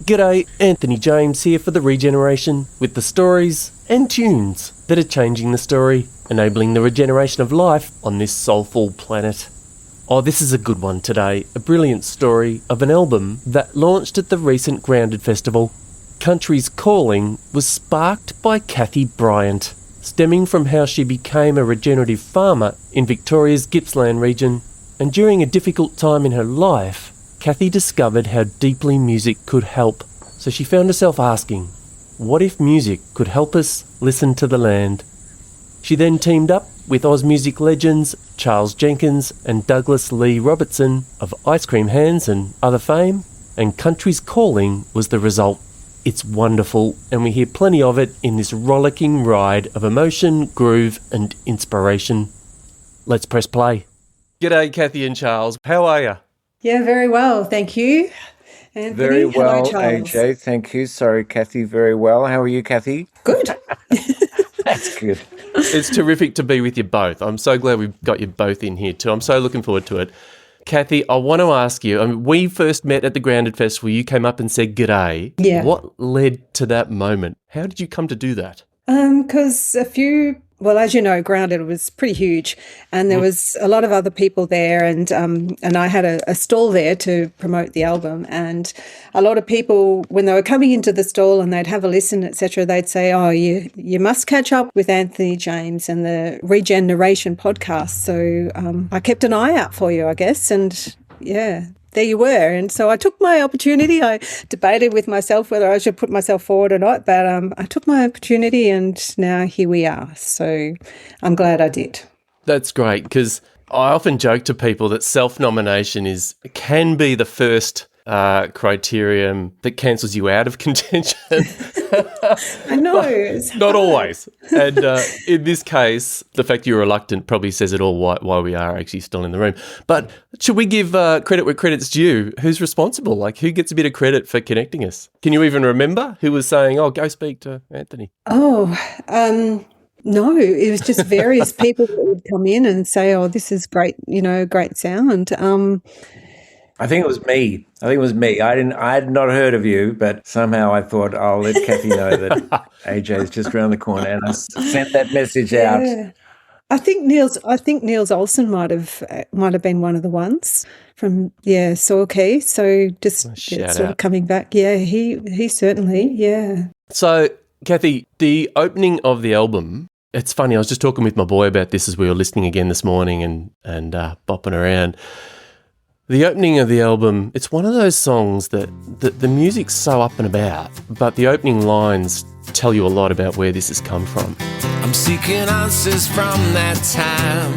G'day, Anthony James here for The Regeneration, with the stories and tunes that are changing the story, enabling the regeneration of life on this soulful planet. Oh, this is a good one today, a brilliant story of an album that launched at the recent Grounded Festival. Country's Calling was sparked by Cathy Briant, stemming from how she became a regenerative farmer in Victoria's Gippsland region, and during a difficult time in her life, Cathy discovered how deeply music could help, so she found herself asking, what if music could help us listen to the land? She then teamed up with Oz music legends Charles Jenkins and Douglas Lee Robertson of Ice Cream Hands and other fame, and Country's Calling was the result. It's wonderful, and we hear plenty of it in this rollicking ride of emotion, groove and inspiration. Let's press play. G'day, Cathy and Charles. How are you? Yeah, very well, thank you. Anthony, very well, hello, Charles. AJ. Thank you. Sorry, Cathy. Very well. How are you, Cathy? Good. That's good. It's terrific to be with you both. I'm so glad we've got you both in here too. I'm so looking forward to it. Cathy, I want to ask you, we first met at the Grounded Festival. You came up and said g'day. Yeah. What led to that moment? How did you come to do that? Because as you know, Grounded was pretty huge, and there was a lot of other people there, and I had a stall there to promote the album, and a lot of people, when they were coming into the stall and they'd have a listen, etc., they'd say, "Oh, you must catch up with Anthony James and the Regeneration podcast." So I kept an eye out for you, I guess, and yeah. There you were. And so I took my opportunity. I debated with myself whether I should put myself forward or not, but I took my opportunity and now here we are. So I'm glad I did. That's great, because I often joke to people that self-nomination can be the first criterion that cancels you out of contention. I know. Not always. And in this case, the fact you're reluctant probably says it all why we are actually still in the room. But should we give credit where credit's due? Who's responsible? Like, who gets a bit of credit for connecting us? Can you even remember who was saying, oh, go speak to Anthony? No, it was just various people that would come in and say, oh, this is great, great sound. I think it was me. I had not heard of you, but somehow I thought I'll let Cathy know that AJ's just around the corner, and I sent that message out. I think Niels Olsen might have been one of the ones from Soil Key. So just sort of coming back. Yeah, he certainly, yeah. So Cathy, the opening of the album. It's funny. I was just talking with my boy about this as we were listening again this morning and bopping around. The opening of the album, it's one of those songs that the music's so up and about, but the opening lines tell you a lot about where this has come from. I'm seeking answers from that time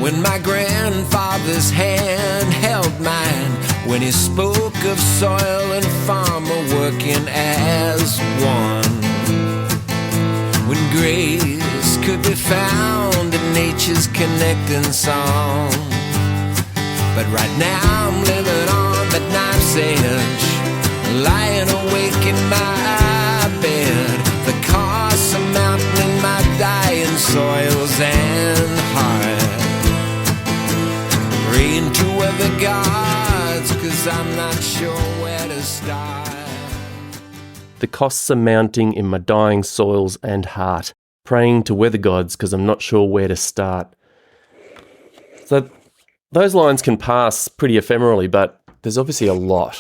when my grandfather's hand held mine, when he spoke of soil and farmer working as one, when grace could be found in nature's connecting song. But right now I'm living on that knife's edge, lying awake in my bed. The costs are mounting in my dying soils and heart. Praying to other gods, 'cause I'm not sure where to start. The costs are mounting in my dying soils and heart. Praying to weather gods, 'cause I'm not sure where to start. So those lines can pass pretty ephemerally, but there's obviously a lot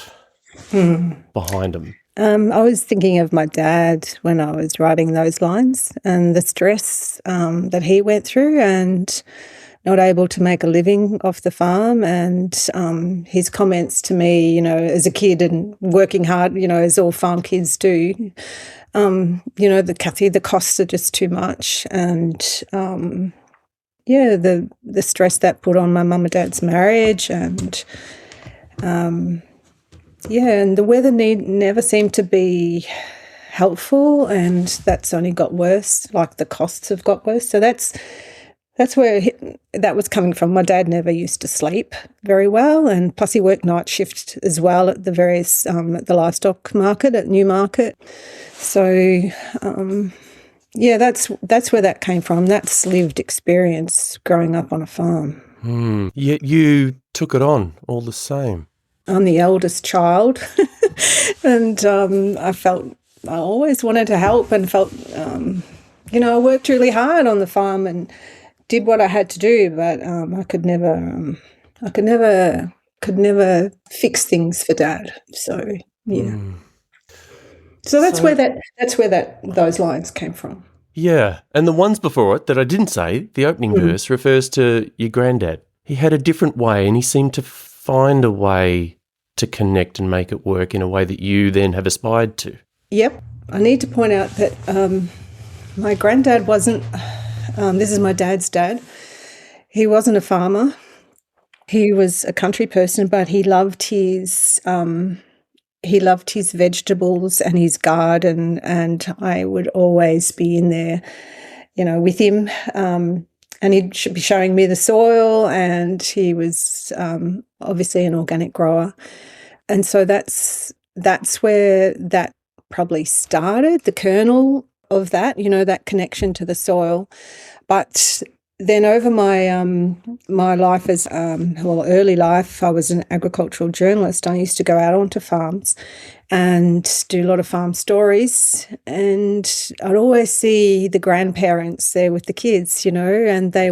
behind them. I was thinking of my dad when I was writing those lines and the stress that he went through and not able to make a living off the farm, and his comments to me, as a kid and working hard, as all farm kids do, Cathy, the costs are just too much, and the stress that put on my mum and dad's marriage, and and the weather never seemed to be helpful, and that's only got worse. Like, the costs have got worse. So that's where that was coming from. My dad never used to sleep very well, and plus he worked night shift as well at the various at the livestock market at Newmarket. So that's where that came from. That's lived experience growing up on a farm. Yet you took it on all the same. I'm the eldest child. And I always wanted to help and felt, I worked really hard on the farm and did what I had to do, but I could never fix things for Dad. So, yeah. So that's where those lines came from. Yeah, and the ones before it that I didn't say, the opening verse refers to your granddad. He had a different way, and he seemed to find a way to connect and make it work in a way that you then have aspired to. Yep. I need to point out that my granddad wasn't, this is my dad's dad, he wasn't a farmer. He was a country person, but he loved his vegetables and his garden, and I would always be in there, with him. And he'd be showing me the soil, and he was obviously an organic grower. And so that's where that probably started, the kernel of that, that connection to the soil. But then over my life as, early life, I was an agricultural journalist. I used to go out onto farms and do a lot of farm stories, and I'd always see the grandparents there with the kids, and that's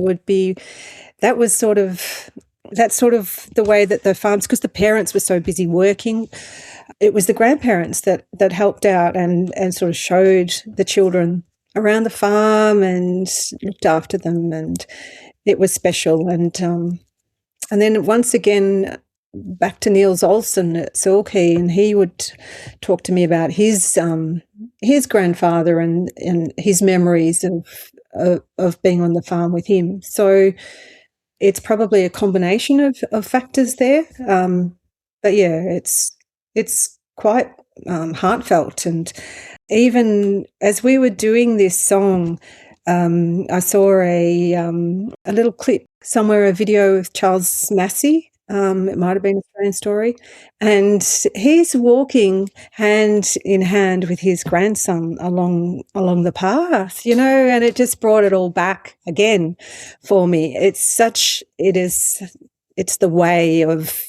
sort of the way that the farms, because the parents were so busy working, it was the grandparents that helped out and sort of showed the children around the farm and looked after them, and it was special. And then once again, back to Niels Olsen at Silkey, and he would talk to me about his grandfather and his memories of being on the farm with him. So it's probably a combination of factors there. But yeah, it's quite heartfelt. And even as we were doing this song, I saw a little clip somewhere, a video of Charles Massey. It might have been Australian Story, and he's walking hand in hand with his grandson along the path, and it just brought it all back again for me. It's the way of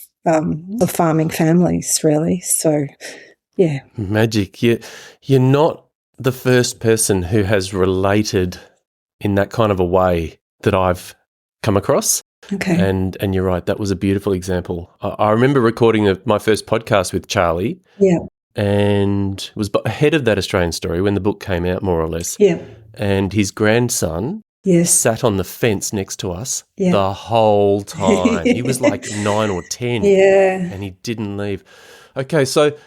farming families, really. So, yeah, magic. You're not the first person who has related in that kind of a way that I've come across. Okay. And you're right, that was a beautiful example. I remember recording my first podcast with Charlie. Yeah. And it was ahead of that Australian Story when the book came out, more or less. Yeah. And his grandson sat on the fence next to us the whole time. He was like 9 or 10. Yeah. And he didn't leave. Okay, so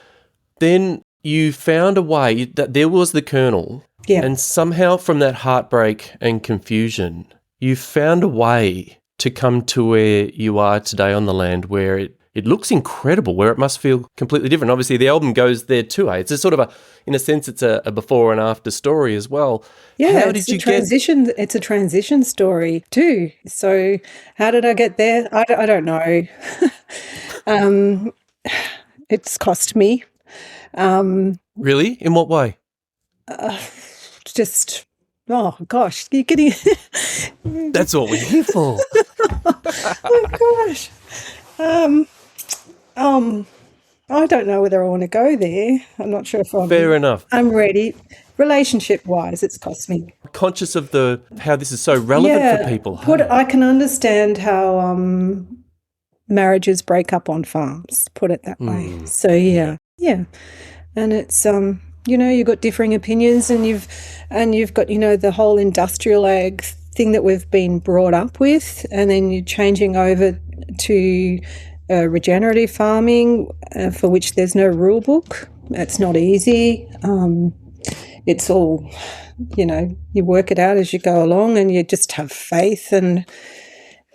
then you found a way, that there was the kernel. Yeah. And somehow from that heartbreak and confusion, you found a way to come to where you are today on the land, where it looks incredible, where it must feel completely different. Obviously, the album goes there too, eh? It's a sort of in a sense, it's a before and after story as well. Yeah, it's a transition story too. So how did I get there? I don't know. It's cost me. Really? In what way? Just... Oh, gosh, you're getting... That's what we're here for. Oh, gosh. I don't know whether I want to go there. I'm not sure if Fair enough. I'm ready. Relationship-wise, it's cost me. Conscious of how this is so relevant for people. I can understand how marriages break up on farms, put it that way. So, yeah. And it's... you've got differing opinions, and you've got, the whole industrial ag thing that we've been brought up with, and then you're changing over to regenerative farming, for which there's no rule book. It's not easy. It's all, you work it out as you go along, and you just have faith, and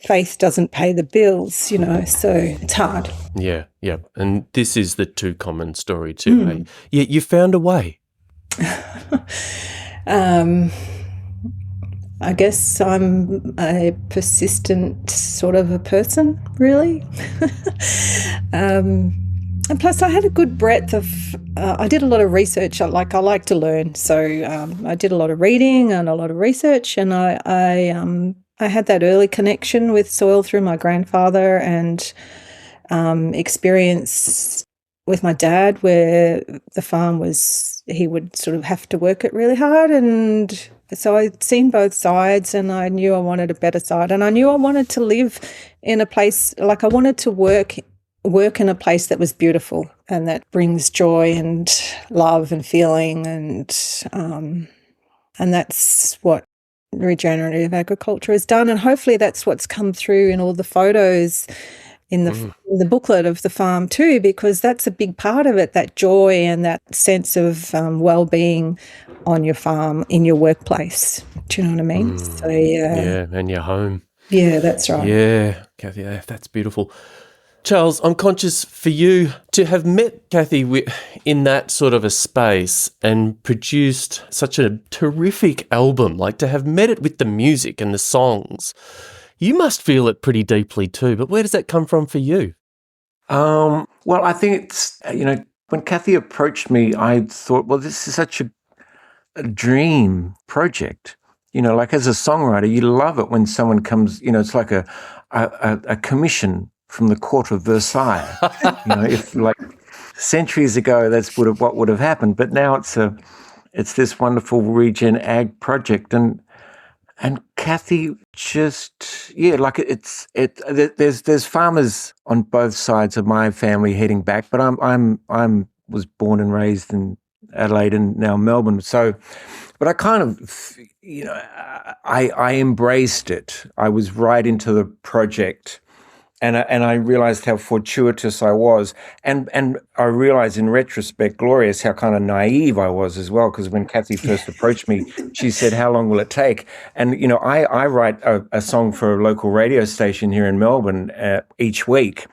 faith doesn't pay the bills, so it's hard. Yeah. And this is the too common story too, eh? Yeah, you found a way. I guess I'm a persistent sort of a person, really. And plus I had a good breadth of, I did a lot of research. I like to learn. So I did a lot of reading and a lot of research, and I had that early connection with soil through my grandfather, and experienced with my dad, where the farm he would sort of have to work it really hard. And so I'd seen both sides, and I knew I wanted a better side. And I knew I wanted to live in a place, like I wanted to work in a place that was beautiful and that brings joy and love and feeling. And that's what regenerative agriculture has done. And hopefully that's what's come through in all the photos in the booklet of the farm too, because that's a big part of it, that joy and that sense of well-being on your farm, in your workplace. Do you know what I mean? So yeah, and your home. Yeah, that's right. Yeah, Cathy, that's beautiful. Charles, I'm conscious for you to have met Cathy in that sort of a space and produced such a terrific album, like to have met it with the music and the songs. You must feel it pretty deeply too, but where does that come from for you? Well, I think it's, when Cathy approached me, I thought, well, this is such a dream project. Like as a songwriter, you love it when someone comes, it's like a commission from the court of Versailles. If like centuries ago, that's what would have happened. But now it's this wonderful regen ag project. And Cathy just, there's farmers on both sides of my family heading back, but I'm was born and raised in Adelaide and now Melbourne. So, but I kind of, I embraced it. I was right into the project. And I realized how fortuitous I was. And I realized in retrospect, glorious, how kind of naive I was as well. Because when Cathy first approached me, she said, how long will it take? And, I write a song for a local radio station here in Melbourne each week.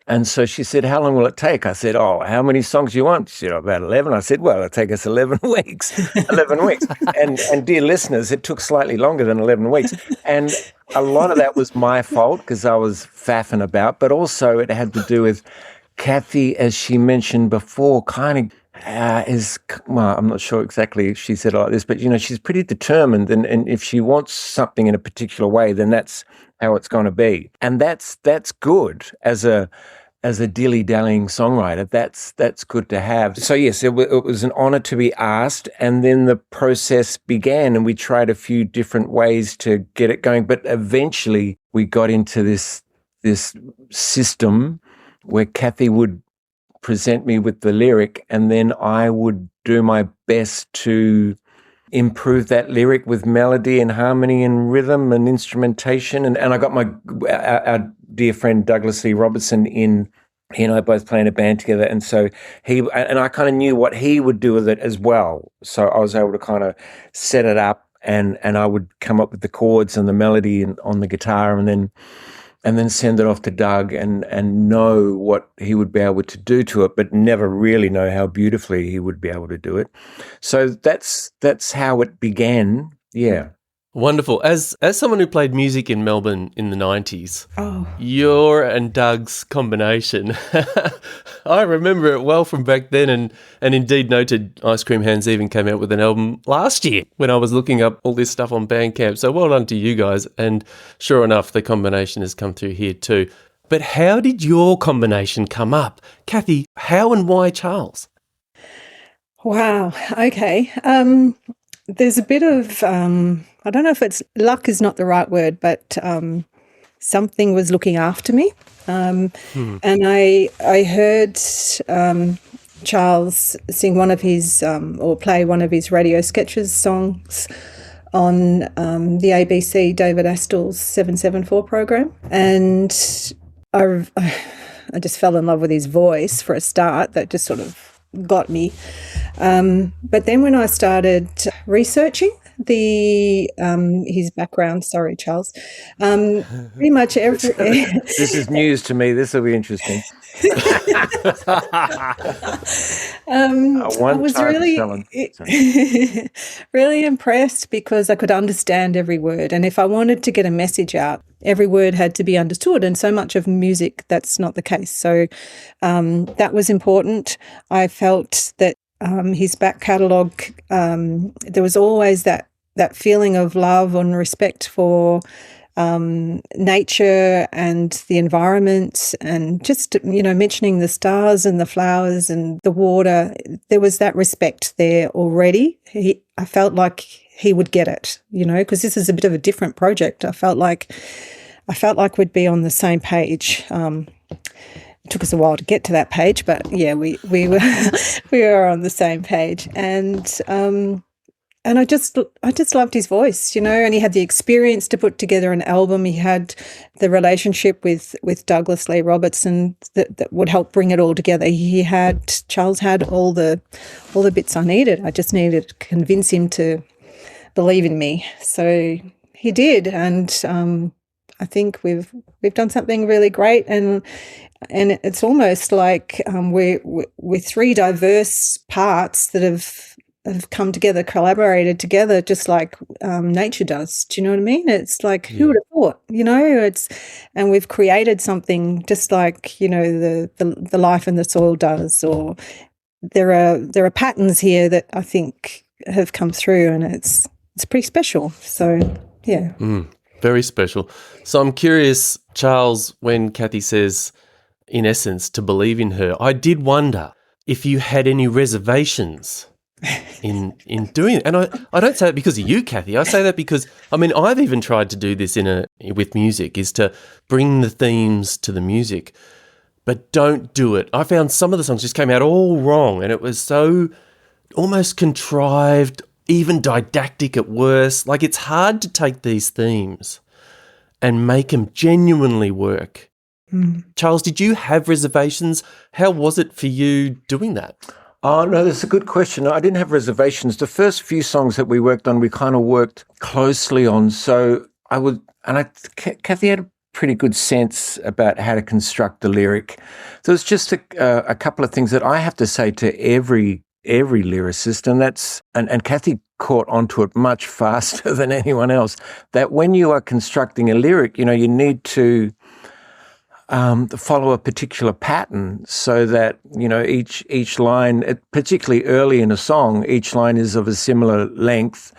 And so she said, how long will it take? I said, how many songs do you want? She said, about 11. I said, well, it'll take us 11 weeks. 11 weeks. And dear listeners, it took slightly longer than 11 weeks. And a lot of that was my fault because I was faffing about, but also it had to do with Cathy, as she mentioned before, kind of I'm not sure exactly if she said it like this, but, she's pretty determined. And if she wants something in a particular way, then that's how it's going to be. And that's good as a dilly-dallying songwriter. That's good to have. So yes, it was an honor to be asked, and then the process began, and we tried a few different ways to get it going. But eventually, we got into this system where Cathy would present me with the lyric, and then I would do my best to improve that lyric with melody and harmony and rhythm and instrumentation. And I got our dear friend Douglas Lee Robertson in. He and I both play in a band together. And so I kind of knew what he would do with it as well. So I was able to kind of set it up, and I would come up with the chords and the melody on the guitar, and then send it off to Doug and know what he would be able to do to it, but never really know how beautifully he would be able to do it. So that's how it began. Yeah. Wonderful. As someone who played music in Melbourne in the 90s, your and Doug's combination, I remember it well from back then, and indeed noted Ice Cream Hands even came out with an album last year when I was looking up all this stuff on Bandcamp. So well done to you guys, and sure enough, the combination has come through here too. But how did your combination come up? Cathy, how and why Charles? Wow, okay. There's a bit of, I don't know if it's luck is not the right word, but something was looking after me. And I heard Charles sing one of his, or play one of his radio sketches songs on the ABC David Astor's 774 program. And I just fell in love with his voice for a start. That just sort of got me. But then when I started researching his background, sorry, Charles, pretty much every... This is news to me. This will be interesting. I was really impressed because I could understand every word. And if I wanted to get a message out, every word had to be understood. And so much of music, that's not the case. So that was important. I felt that his back catalogue, there was always that feeling of love and respect for nature and the environment, and just, mentioning the stars and the flowers and the water. There was that respect there already. I felt like he would get it, because this is a bit of a different project. I felt like we'd be on the same page. It took us a while to get to that page, but yeah, we were we were on the same page, and I just loved his voice, and he had the experience to put together an album. He had the relationship with Douglas Lee Robertson that would help bring it all together. Charles had all the bits I needed. I just needed to convince him to believe in me. So he did, and I think we've done something really great, and it's almost like we're three diverse parts that have come together, collaborated together, just like nature does. Do you know what I mean? It's like, who would have thought? And we've created something just like the life in the soil does. Or there are patterns here that I think have come through, and it's pretty special. So yeah. Very special. So I'm curious, Charles, when Cathy says, in essence, to believe in her, I did wonder if you had any reservations in doing it. And I don't say that because of you, Cathy. I say that because, I've even tried to do this with music, is to bring the themes to the music, but don't do it. I found some of the songs just came out all wrong, and it was so almost contrived, even didactic at worst. Like, it's hard to take these themes and make them genuinely work. Charles, did you have reservations? How was it for you doing that? Oh, no, that's a good question. I didn't have reservations. The first few songs that we worked on, we kind of worked closely on. So Cathy had a pretty good sense about how to construct the lyric. So it's just a couple of things that I have to say to every lyricist, and Cathy caught onto it much faster than anyone else, that when you are constructing a lyric, you need to follow a particular pattern, so that each line, particularly early in a song, each line is of a similar length,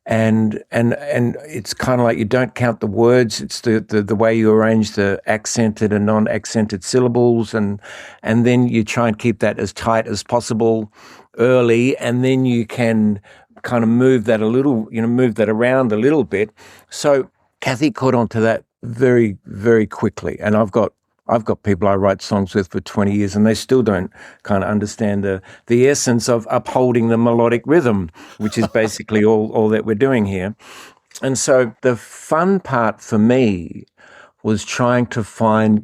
and it's kind of like you don't count the words. It's the way you arrange the accented and non-accented syllables, and then you try and keep that as tight as possible early, and then you can kind of move that around a little bit. So Cathy caught on to that very, very quickly, and I've got people I write songs with for 20 years, and they still don't kind of understand the essence of upholding the melodic rhythm, which is basically all that we're doing here. And so the fun part for me was trying to find,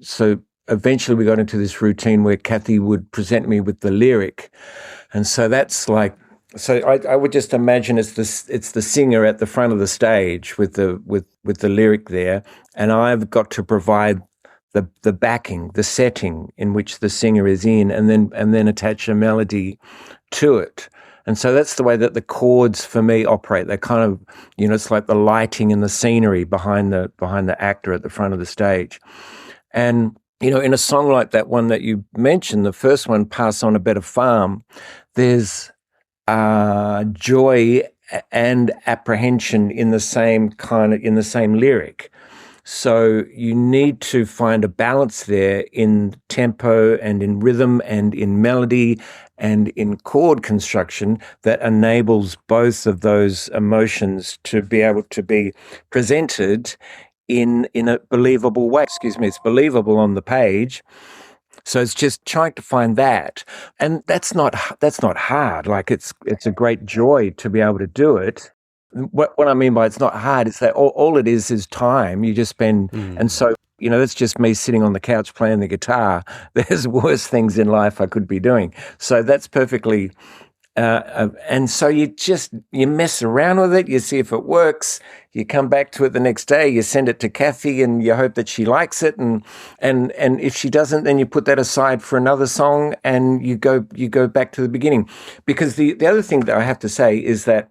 so eventually we got into this routine where Cathy would present me with the lyric. And so that's like, so I would just imagine it's the singer at the front of the stage with the lyric there, and I've got to provide the backing, the setting in which the singer is in, and then attach a melody to it. And so that's the way that the chords for me operate. They kind of, it's like the lighting and the scenery behind the actor at the front of the stage. And in a song like that one that you mentioned, the first one, Pass On a Better Farm, there's joy and apprehension in the same lyric. So you need to find a balance there in tempo and in rhythm and in melody and in chord construction that enables both of those emotions to be able to be presented in a believable way. It's believable on the page. So it's just trying to find that, and that's not hard. Like it's a great joy to be able to do it. What I mean by it's not hard is that all it is time you just spend, and so that's just me sitting on the couch playing the guitar. There's worse things in life I could be doing. So that's perfectly. And so you mess around with it, you see if it works, you come back to it the next day, you send it to Cathy and you hope that she likes it, and if she doesn't, then you put that aside for another song and you go back to the beginning. Because the other thing that I have to say is that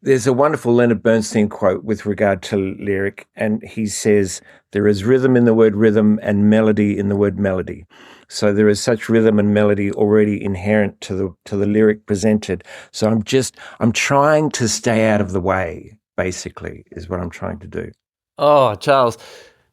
there's a wonderful Leonard Bernstein quote with regard to lyric, and he says, there is rhythm in the word rhythm and melody in the word melody. So there is such rhythm and melody already inherent to the lyric presented. So I'm trying to stay out of the way, basically, is what I'm trying to do. Oh, Charles,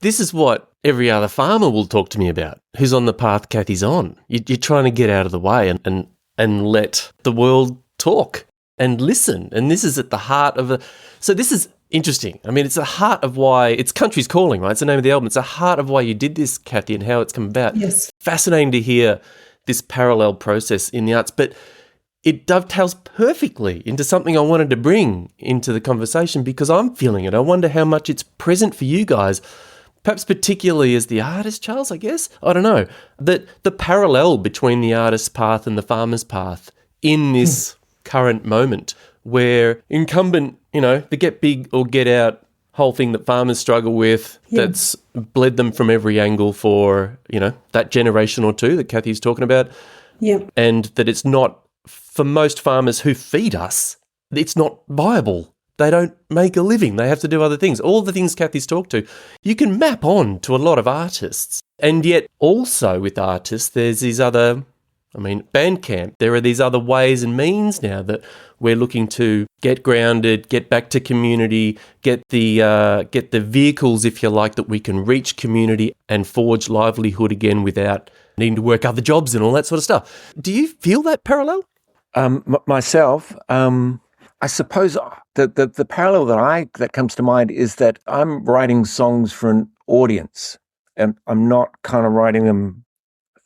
this is what every other farmer will talk to me about who's on the path Cathy's on. You're trying to get out of the way and let the world talk and listen. And this is at the heart of so this is interesting. I mean, it's the heart of why it's Country's Calling, right? It's the name of the album. It's the heart of why you did this, Cathy, and how it's come about. Yes. Fascinating to hear this parallel process in the arts, but it dovetails perfectly into something I wanted to bring into the conversation because I'm feeling it. I wonder how much it's present for you guys, perhaps particularly as the artist, Charles, I guess. I don't know. That the parallel between the artist's path and the farmer's path in this current moment where incumbent, the get big or get out whole thing that farmers struggle with, that's bled them from every angle for, that generation or two that Cathy's talking about. Yeah. And that it's not, for most farmers who feed us, it's not viable. They don't make a living. They have to do other things. All the things Cathy's talked to, you can map on to a lot of artists. And yet also with artists, there's these other, Bandcamp, there are these other ways and means now that we're looking to get grounded, get back to community, get the vehicles, if you like, that we can reach community and forge livelihood again without needing to work other jobs and all that sort of stuff. Do you feel that parallel? Myself, I suppose the parallel that comes to mind is that I'm writing songs for an audience, and I'm not kind of writing them.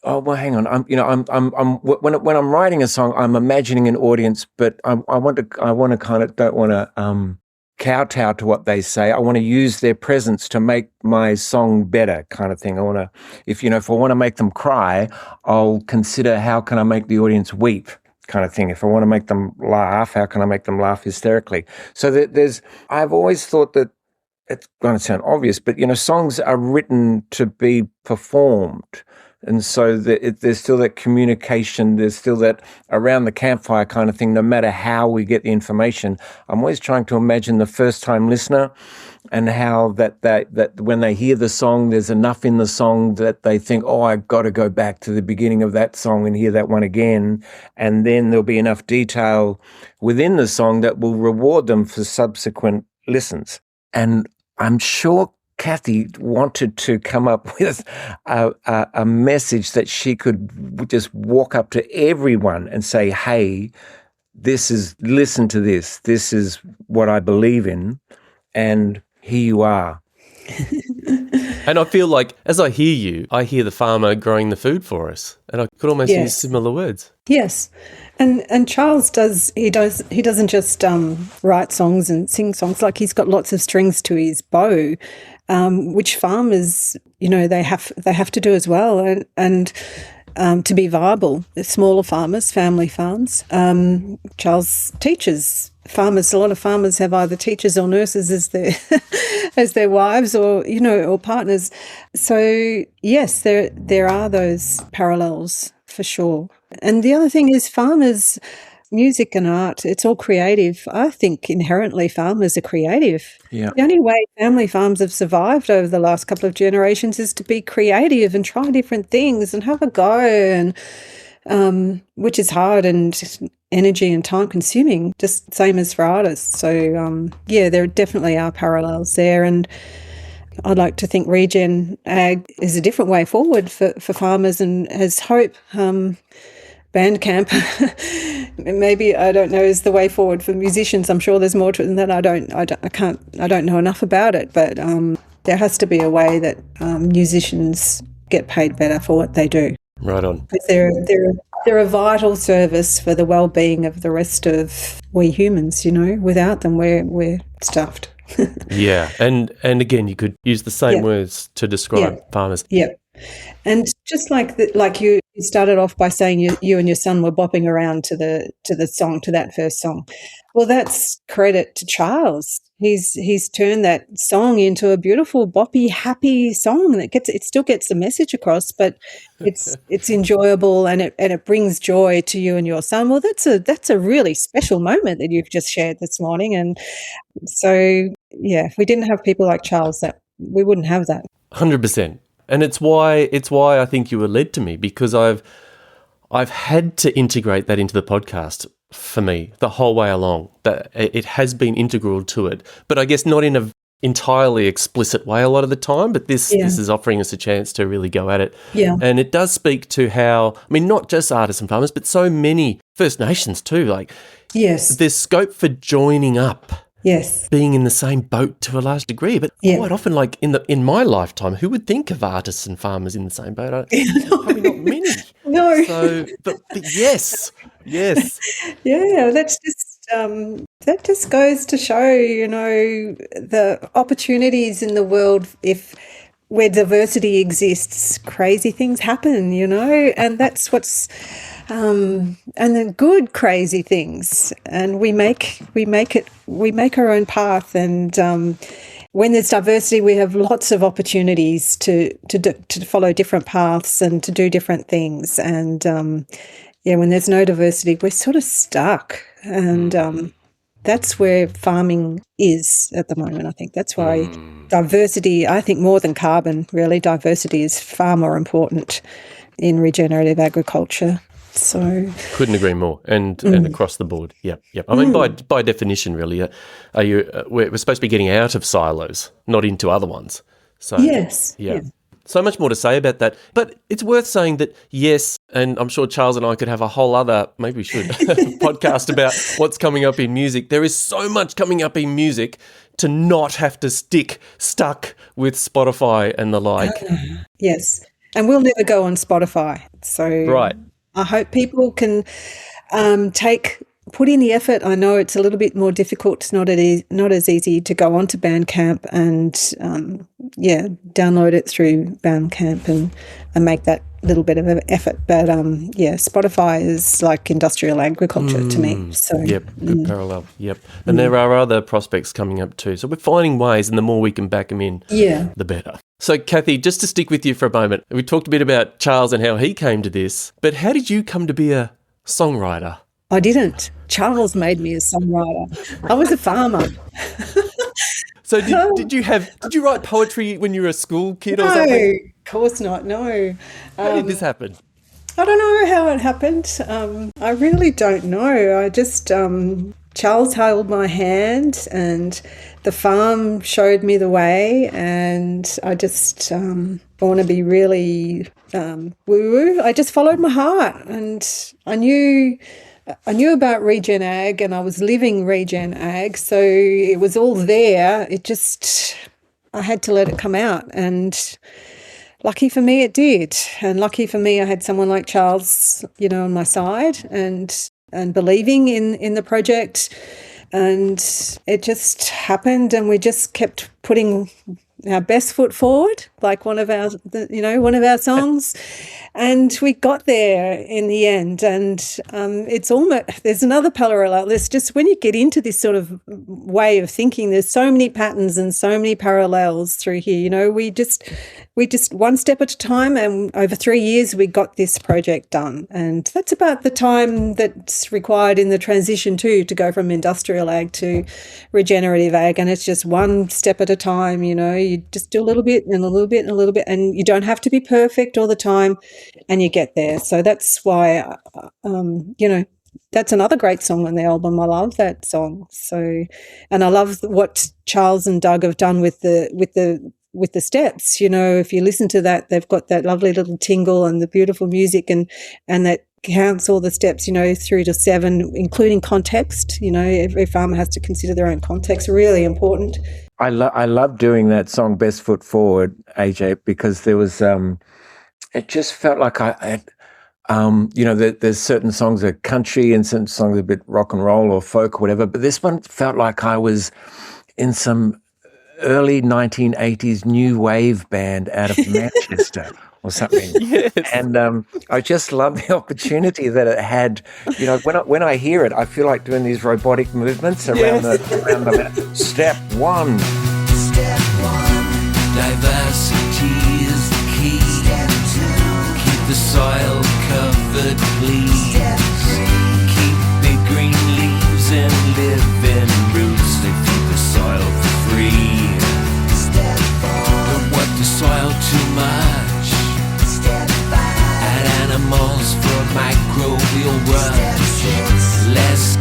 Oh well, hang on. When I'm writing a song, I'm imagining an audience, but I want to kind of don't want to kowtow to what they say. I want to use their presence to make my song better, kind of thing. I want to, if I want to make them cry, I'll consider how can I make the audience weep, kind of thing. If I want to make them laugh, how can I make them laugh hysterically? So I've always thought that it's going to sound obvious, but songs are written to be performed. And so there's still that communication, there's still that around the campfire kind of thing, no matter how we get the information. I'm always trying to imagine the first-time listener and how that when they hear the song, there's enough in the song that they think, oh, I've got to go back to the beginning of that song and hear that one again. And then there'll be enough detail within the song that will reward them for subsequent listens. And I'm sure Cathy wanted to come up with a message that she could just walk up to everyone and say, hey, listen to this. This is what I believe in. And here you are. And I feel like as I hear you, I hear the farmer growing the food for us. And I could almost use similar words. Yes. And Charles he doesn't just write songs and sing songs, like he's got lots of strings to his bow, which farmers, they have to do as well, and to be viable. The smaller farmers, family farms. Charles teaches farmers. A lot of farmers have either teachers or nurses as their wives or or partners. So yes, there are those parallels for sure. And the other thing is farmers, music and art, it's all creative. I think inherently farmers are creative. Yeah. The only way family farms have survived over the last couple of generations is to be creative and try different things and have a go, and which is hard and energy and time consuming, just same as for artists. So there definitely are parallels there, and I'd like to think regen ag is a different way forward for farmers and has hope. Bandcamp, maybe, I don't know, is the way forward for musicians. I'm sure there's more to it than that. I don't know enough about it, but there has to be a way that musicians get paid better for what they do. Right on. Because they're a vital service for the well-being of the rest of we humans. Without them, we're stuffed. Yeah, and again, you could use the same words to describe farmers. Yeah. And just like you started off by saying you and your son were bopping around to the song, to that first song. Well, that's credit to Charles. He's turned that song into a beautiful, boppy, happy song that it still gets the message across, but it's enjoyable and it brings joy to you and your son. Well, that's a really special moment that you've just shared this morning. And so if we didn't have people like Charles, that we wouldn't have that. 100%. And it's why I think you were led to me, because I've had to integrate that into the podcast. for me the whole way along. That it has been integral to it, but I guess not in a entirely explicit way a lot of the time, but this is offering us a chance to really go at it. Yeah. And it does speak to how, I mean, not just artists and farmers, but so many First Nations too. Like, Yes. there's scope for joining up, Yes. being in the same boat to a large degree. But quite often, like in my lifetime, who would think of artists and farmers in the same boat? Probably not many. No. So, but yes. Yeah, that just goes to show, the opportunities in the world. If where diversity exists, crazy things happen, and that's what's and the good crazy things, and we make our own path. And when there's diversity, we have lots of opportunities to follow different paths and to do different things. And when there's no diversity, we're sort of stuck. And that's where farming is at the moment, I think. That's why diversity, I think more than carbon, really, diversity is far more important in regenerative agriculture. So couldn't agree more, and across the board. Yep. I mean, by definition, really, we're supposed to be getting out of silos, not into other ones. So yes, yeah. So much more to say about that. But it's worth saying that, yes, and I'm sure Charles and I could have a whole other, maybe we should, podcast about what's coming up in music. There is so much coming up in music to not have to stuck with Spotify and the like. Yes, and we'll never go on Spotify. So right. I hope people can put in the effort. I know it's a little bit more difficult. It's not as easy to go onto Bandcamp and download it through Bandcamp and make that little bit of an effort. But Spotify is like industrial agriculture to me. So good parallel. Yep, and there are other prospects coming up too. So we're finding ways, and the more we can back them in, the better. So, Cathy, just to stick with you for a moment, we talked a bit about Charles and how he came to this, but how did you come to be a songwriter? I didn't. Charles made me a songwriter. I was a farmer. So did you write poetry when you were a school kid or something? No, of course not, no. How did this happen? I don't know how it happened. I really don't know. I just, Charles held my hand and the farm showed me the way, and I just want to be really woo-woo. I just followed my heart, and I knew about regen ag, and I was living regen ag, so it was all there. I had to let it come out, and lucky for me it did. And lucky for me I had someone like Charles, on my side and believing in the project, and it just happened, and we just kept putting our best foot forward, like one of our songs, and we got there in the end. And it's almost, there's another parallel. There's just, when you get into this sort of way of thinking, there's so many patterns and so many parallels through here. We just one step at a time, and over 3 years we got this project done. And that's about the time that's required in the transition too, to go from industrial ag to regenerative ag. And it's just one step at a time. You just do a little bit and a little bit and a little bit, and you don't have to be perfect all the time, and you get there. So that's why, that's another great song on the album. I love that song. So, and I love what Charles and Doug have done with the steps. If you listen to that, they've got that lovely little tingle and the beautiful music, and that counts all the steps, 3 to 7, including context. Every farmer has to consider their own context. Really important. I love doing that song "Best Foot Forward," AJ, because there was it just felt like there's certain songs that are country and certain songs are a bit rock and roll or folk or whatever, but this one felt like I was in some early 1980s new wave band out of Manchester or something. Yes. And I just love the opportunity that it had. When I hear it, I feel like doing these robotic movements around the step one. Step 1, diversity is the key. Step 2, keep the soil covered, please. Step 3, keep big green leaves and living roots that feed the soil for free. Step 4, don't work the soil too much. Step 5, add animals for microbial work. Step 6, less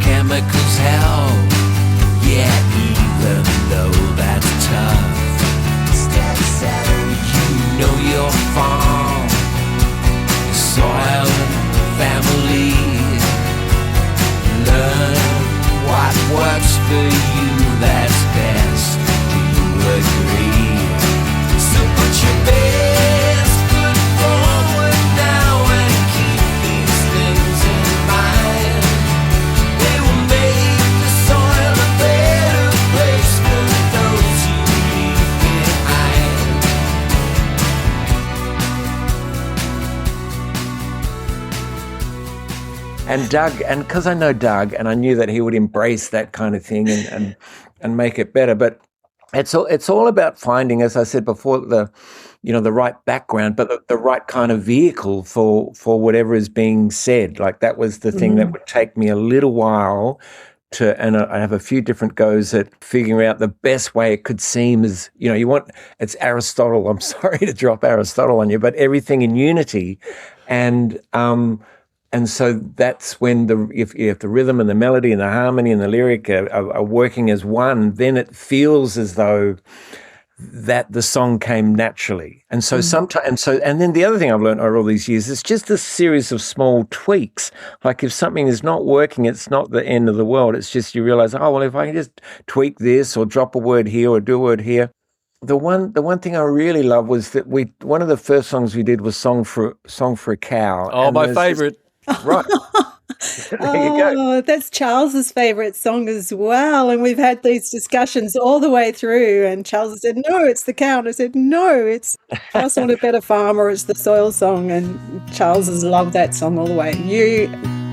And Doug, and because I know Doug, and I knew that he would embrace that kind of thing and make it better. But it's all about finding, as I said before, the right background, but the right kind of vehicle for whatever is being said. Like that was the thing that would take me a little while and I have a few different goes at figuring out the best way it could seem is, it's Aristotle. I'm sorry to drop Aristotle on you, but everything in unity. And so that's when if the rhythm and the melody and the harmony and the lyric are working as one, then it feels as though that the song came naturally. And so sometimes, and then the other thing I've learned over all these years is just a series of small tweaks. Like if something is not working, it's not the end of the world. It's just you realize, oh, well, if I can just tweak this or drop a word here or do a word here. The one thing I really love was that one of the first songs we did was Song for a Cow. Oh, my favourite. Right. There you go. That's Charles's favourite song as well. And we've had these discussions all the way through. And Charles said, no, it's the cow. And I said, no, it's House on a Better Farm, or it's the Soil Song. And Charles has loved that song all the way.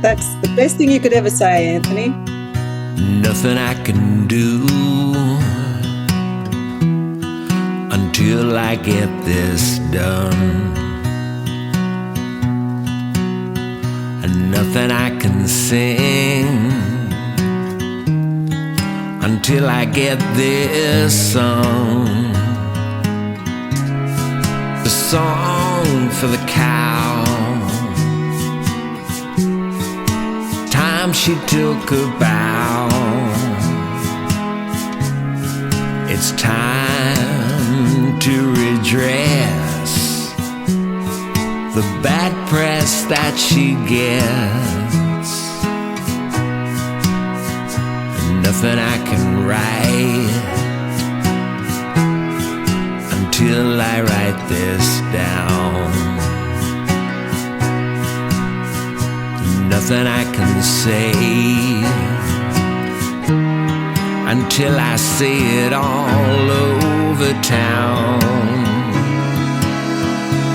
That's the best thing you could ever say, Anthony. Nothing I can do until I get this done. Nothing I can sing until I get this song. The song for the cow. Time she took a bow. It's time to redress the bad press that she gets. Nothing I can write until I write this down. Nothing I can say until I say it all over town.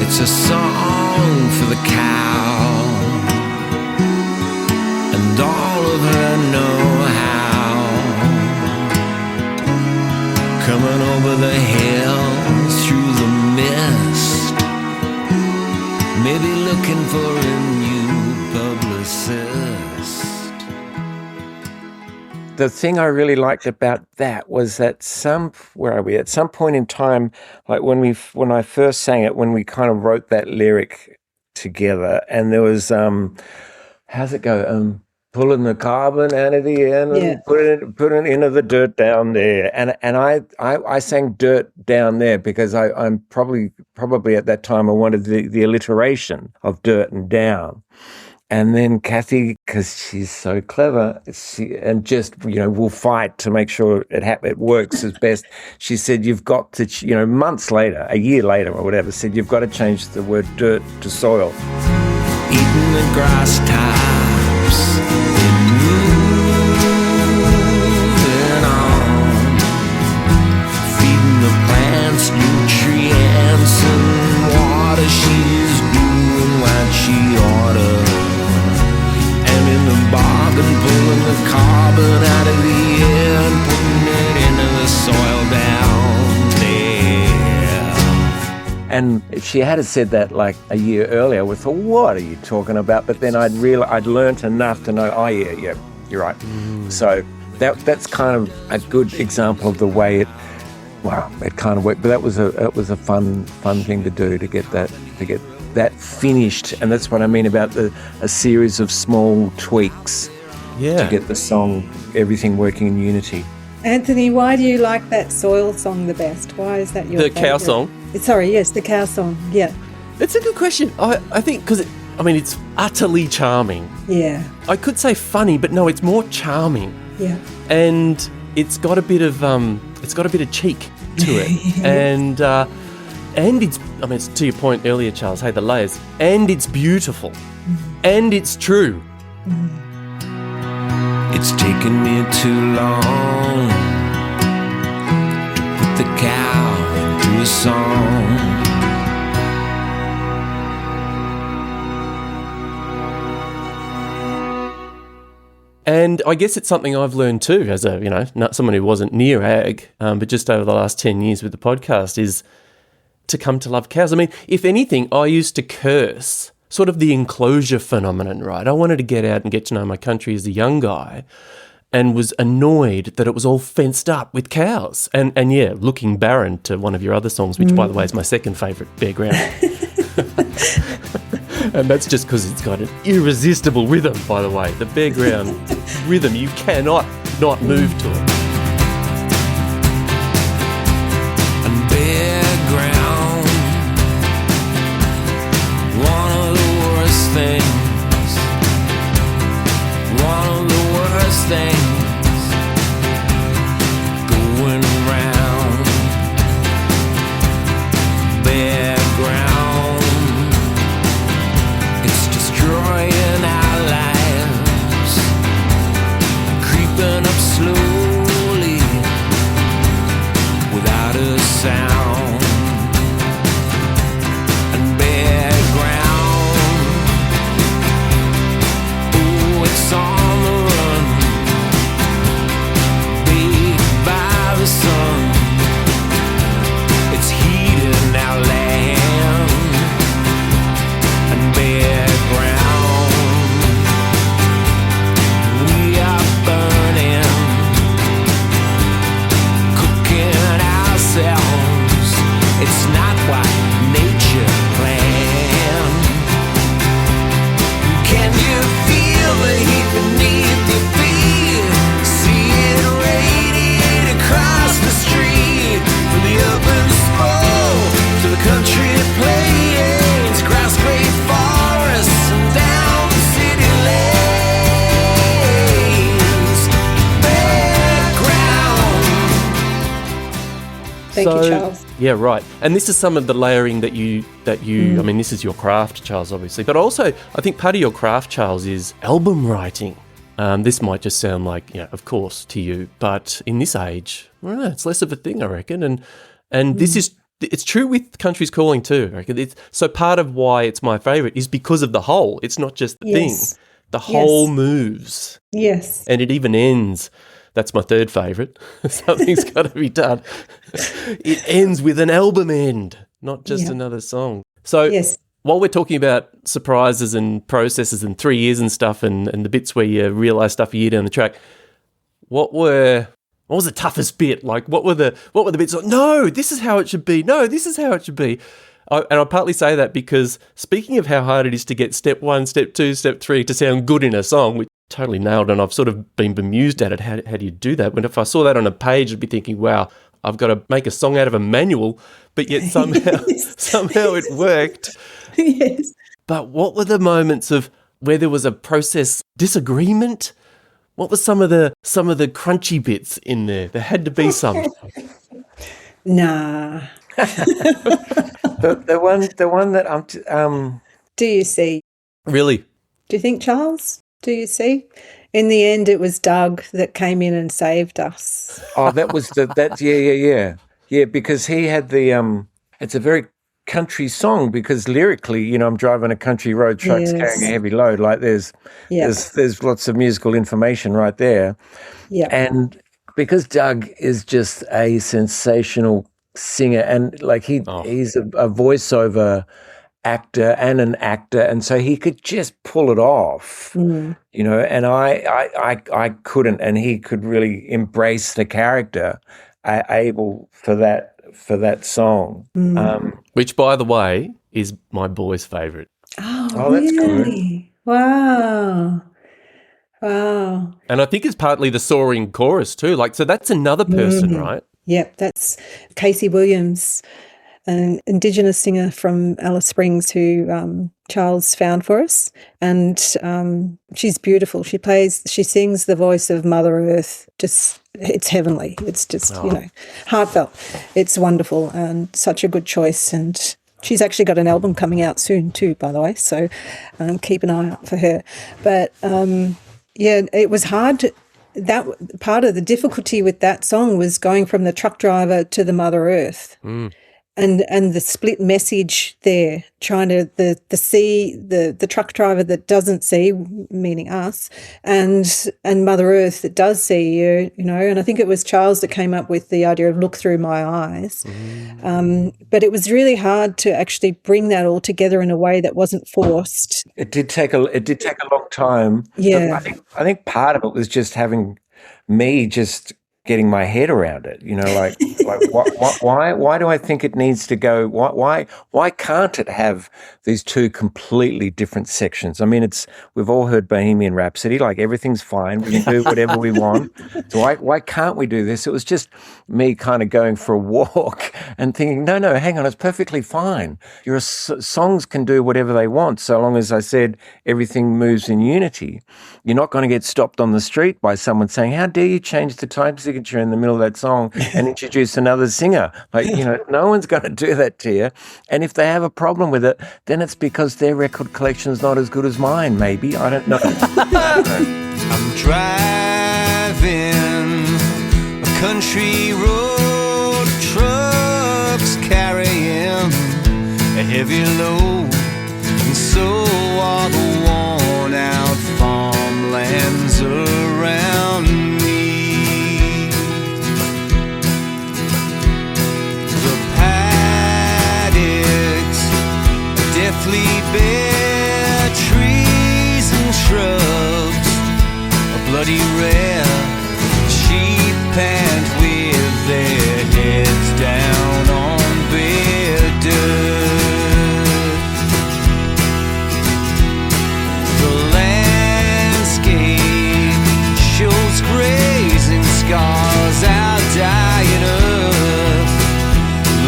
It's a song for the cow and all of her know-how, coming over the hills through the mist, maybe looking for a new publicist. The thing I really liked about that was that at some point in time, like when I first sang it, when we kind of wrote that lyric together, and there was how's it go? Pulling the carbon out of the end and putting it into the dirt down there, and I sang dirt down there because I'm probably at that time I wanted the alliteration of dirt and down. And then Cathy, because she's so clever, will fight to make sure it works as best. She said, you've got to, months later, a year later or whatever, said, you've got to change the word dirt to soil. Eating the grass tops and moving on, feeding the plants nutrients and water. She's doing what she oughta. Bargain, pulling the carbon out of the air and putting it into the soil down there. And if she had said that like a year earlier, I thought, what are you talking about? But then I'd learnt enough to know, oh yeah, you're right. So that's kind of a good example of the way it kind of worked. But it was a fun thing to do, to get that finished. And that's what I mean about a series of small tweaks to get the song, everything working in unity. Anthony, why do you like that Soil Song the best? Why is that your favourite? Cow song? Sorry, yes, the cow song, yeah. It's a good question. I think because it's utterly charming. Yeah. I could say funny, but no, it's more charming. Yeah. And it's got a bit of cheek to it. And it's to your point earlier, Charles, the layers. And it's beautiful. And it's true. It's taken me too long to put the cow into a song. And I guess it's something I've learned too as a, not someone who wasn't near ag, but just over the last 10 years with the podcast is to come to love cows. I mean, if anything, I used to curse sort of the enclosure phenomenon, right? I wanted to get out and get to know my country as a young guy and was annoyed that it was all fenced up with cows. And yeah, looking barren to one of your other songs, which by the way is my second favourite, Bare Ground. And that's just because it's got an irresistible rhythm, by the way. The Bare Ground rhythm, you cannot not move to it. And bare ground, one of the worst things, one of the worst things going around. Bare ground, it's destroying our lives, creeping up slowly without a sound. And bare ground, oh, it's on the run, baked by the sun. It's heating our land. And bare ground, we are burning, cooking ourselves. It's not what nature planned. Can you feel the heat beneath your feet? See it radiate across the street, from the urban sprawl to the country plains, grass gray forests and down the city lanes. Bare ground. Thank you, Charles. Yeah, right. And this is some of the layering that you I mean, this is your craft, Charles, obviously. But also, I think part of your craft, Charles, is album writing. This might just sound like, of course, to you. But in this age, I don't know, it's less of a thing, I reckon. And this is, it's true with Country's Calling too, I reckon. So part of why it's my favourite is because of the whole. It's not just the Yes. thing. The whole moves. Yes. And it even ends. That's my third favourite. Something's got to be done. It ends with an album end, not just another song. So Yes. while we're talking about surprises and processes and 3 years and stuff and the bits where you realise stuff a year down the track, what was the toughest bit? Like, what were the bits like, no, this is how it should be. No, this is how it should be. And I partly say that because speaking of how hard it is to get step 1, step 2, step 3 to sound good in a song, which totally nailed, and I've sort of been bemused at it. How do you do that? When if I saw that on a page, I'd be thinking, wow, I've got to make a song out of a manual, but yet somehow it worked. Yes. But what were the moments of where there was a process disagreement? What were some of the crunchy bits in there? There had to be some. Nah. The one that Do you see? Really? Do you think, Charles? Do you see? In the end, it was Doug that came in and saved us. that was yeah, because he had the it's a very country song because lyrically, I'm driving a country road, trucks carrying a heavy load. Like there's lots of musical information right there. Yeah. And because Doug is just a sensational singer and like he's a voiceover actor and an actor, and so he could just pull it off, and I couldn't, and he could really embrace the character able for that song. Which, by the way, is my boy's favourite. Oh, that's really? Wow. Wow. And I think it's partly the soaring chorus too. Like, so that's another person, right? Yep, that's Casey Williams, an Indigenous singer from Alice Springs who Charles found for us. And she's beautiful. She sings the voice of Mother Earth. It's heavenly. It's just, heartfelt. It's wonderful and such a good choice. And she's actually got an album coming out soon too, by the way. So keep an eye out for her. But it was hard. That part of the difficulty with that song was going from the truck driver to the Mother Earth. and the split message there, trying to the truck driver that doesn't see, meaning us, and Mother Earth that does see you, and I think it was Charles that came up with the idea of look through my eyes. But it was really hard to actually bring that all together in a way that wasn't forced. It did take a long time. Yeah. I think part of it was just having me just getting my head around it, like why do I think it needs to go? Why can't it have these two completely different sections? I mean, we've all heard Bohemian Rhapsody, like everything's fine, we can do whatever we want. So why can't we do this? It was just me kind of going for a walk and thinking, no, hang on, it's perfectly fine. Your songs can do whatever they want, so long as I said everything moves in unity. You're not going to get stopped on the street by someone saying, how dare you change the time signature in the middle of that song and introduce another singer. Like, no one's going to do that to you. And if they have a problem with it, then it's because their record collection is not as good as mine, maybe. I don't know. I'm driving a country road, trucks carrying a heavy load, and so are the worn out farmlands around me. The paddocks are deathly bare, trees and shrubs are bloody red, sheep pant with their heads down on bare dirt. Grazing scars, our dying earth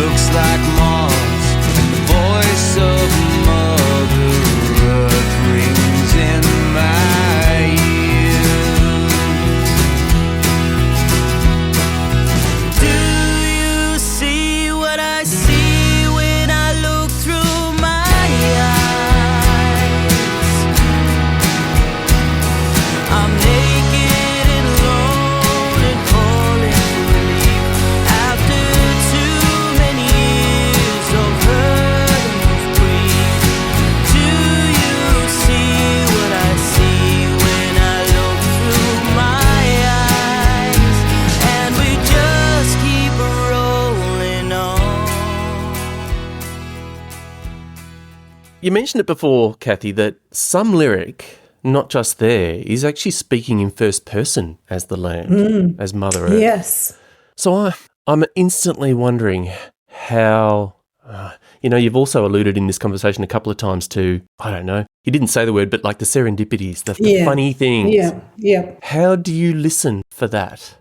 looks like Mars, and the voice of Mother Earth rings in my ears. Do you see what I see when I look through my eyes? I'm naked, You mentioned it before, Cathy, that some lyric, not just there, is actually speaking in first person as the land, as Mother Earth. Yes. So I'm instantly wondering how, you've also alluded in this conversation a couple of times to, I don't know, you didn't say the word, but like the serendipities, the funny things. Yeah. How do you listen for that?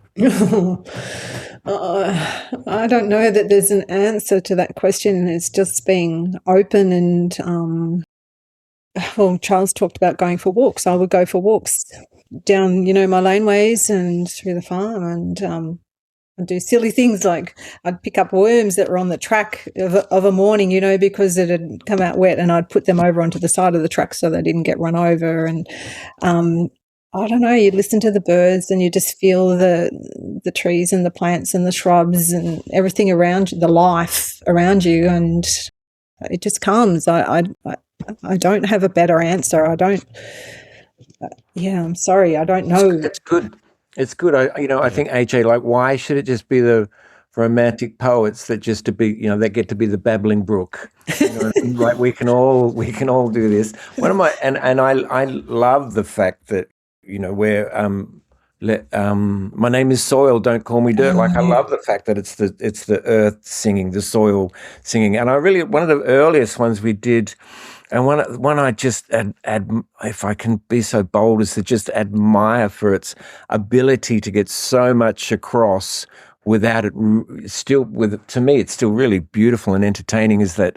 I don't know that there's an answer to that question. It's just being open and, Charles talked about going for walks. I would go for walks down, my laneways and through the farm, and I'd do silly things like I'd pick up worms that were on the track of a morning, because it had come out wet, and I'd put them over onto the side of the truck so they didn't get run over. And I don't know, you listen to the birds and you just feel the trees and the plants and the shrubs and everything around you, the life around you, and it just comes. I don't have a better answer. I don't. I'm sorry, I don't know. It's good. It's good. I think, AJ, like, why should it just be the romantic poets that just to be, that get to be the babbling brook? Like we can all do this. One of my and I love the fact that where my name is soil, don't call me dirt. Like, I love the fact that it's the earth singing, the soil singing. And one of the earliest ones we did, and one I just if I can be so bold, is to just admire for its ability to get so much across without it to me it's still really beautiful and entertaining, is that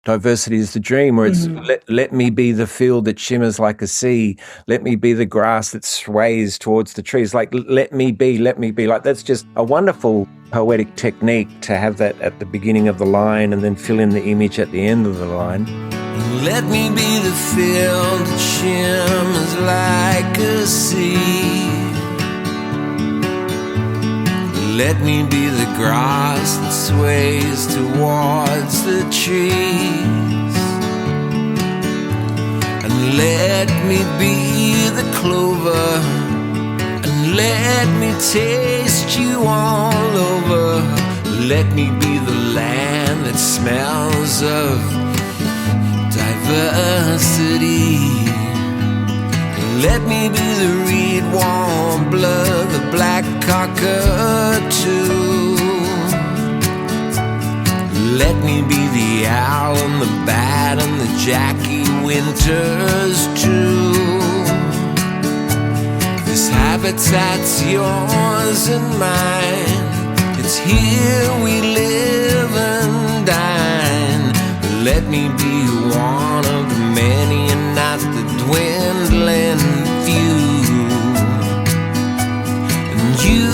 diversity is the dream, or it's let me be the field that shimmers like a sea, let me be the grass that sways towards the trees, like let me be. Like, that's just a wonderful poetic technique to have that at the beginning of the line and then fill in the image at the end of the line. Let me be the field that shimmers like a sea, Let me be the grass that sways towards the trees, and let me be the clover, and let me taste you all over. Let me be the land that smells of diversity. Let me be the reed warbler, the black cockatoo. Let me be the owl and the bat and the Jackie Winters too. This habitat's yours and mine. It's here we live and dine. Let me be one of the many and not the dwindling few. And you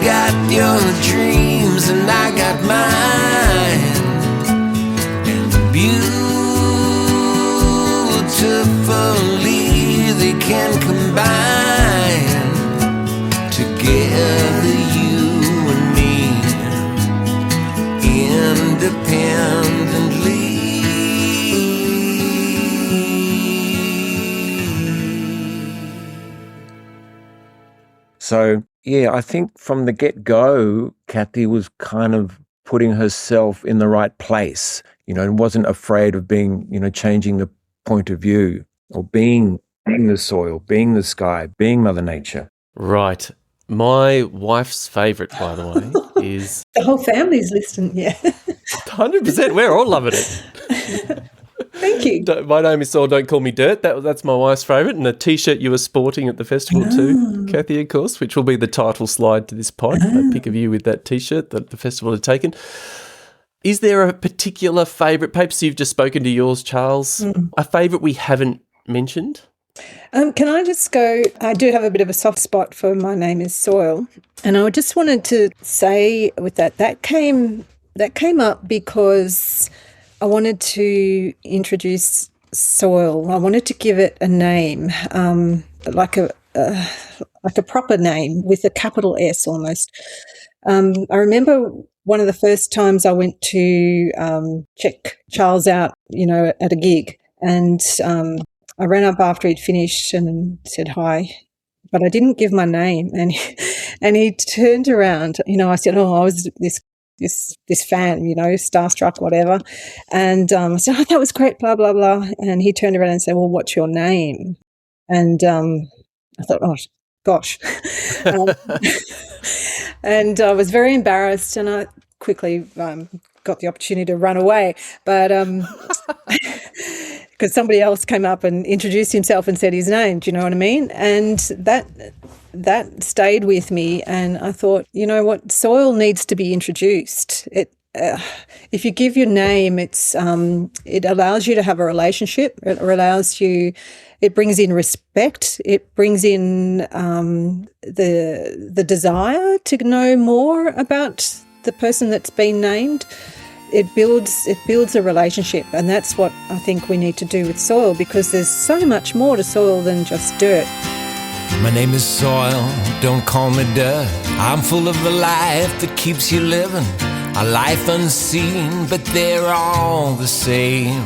got your dreams and I got mine. And beautifully they can combine. Together you and me, independently. So, yeah, I think from the get-go, Cathy was kind of putting herself in the right place, and wasn't afraid of being, changing the point of view or being the soil, being the sky, being Mother Nature. Right. My wife's favourite, by the way, is... The whole family's listening, yeah. 100%. We're all loving it. Thank you. My name is Soil, Don't Call Me Dirt. That's my wife's favourite, and a T-shirt you were sporting at the festival too, Cathy, of course, which will be the title slide to this pod, a pic of you with that T-shirt that the festival had taken. Is there a particular favourite? Perhaps you've just spoken to yours, Charles. A favourite we haven't mentioned? Can I just go, I do have a bit of a soft spot for My Name is Soil, and I just wanted to say with that came up because I wanted to introduce soil. I wanted to give it a name, like a proper name with a capital S almost. I remember one of the first times I went to check Charles out, at a gig, and I ran up after he'd finished and said hi, but I didn't give my name. And he turned around. I said, I was this fan, starstruck, whatever. And I said, that was great, blah, blah, blah. And he turned around and said, well, what's your name? And I thought, oh, gosh. And I was very embarrassed, and I quickly got the opportunity to run away. But because somebody else came up and introduced himself and said his name, do you know what I mean? And that stayed with me, and I thought, you know what, soil needs to be introduced. If you give your name, it allows you to have a relationship. It brings in respect. It brings in the desire to know more about the person that's been named. It builds a relationship, and that's what I think we need to do with soil, because there's so much more to soil than just dirt. My name is Soil, don't call me dirt. I'm full of a life that keeps you living, a life unseen, but they're all the same.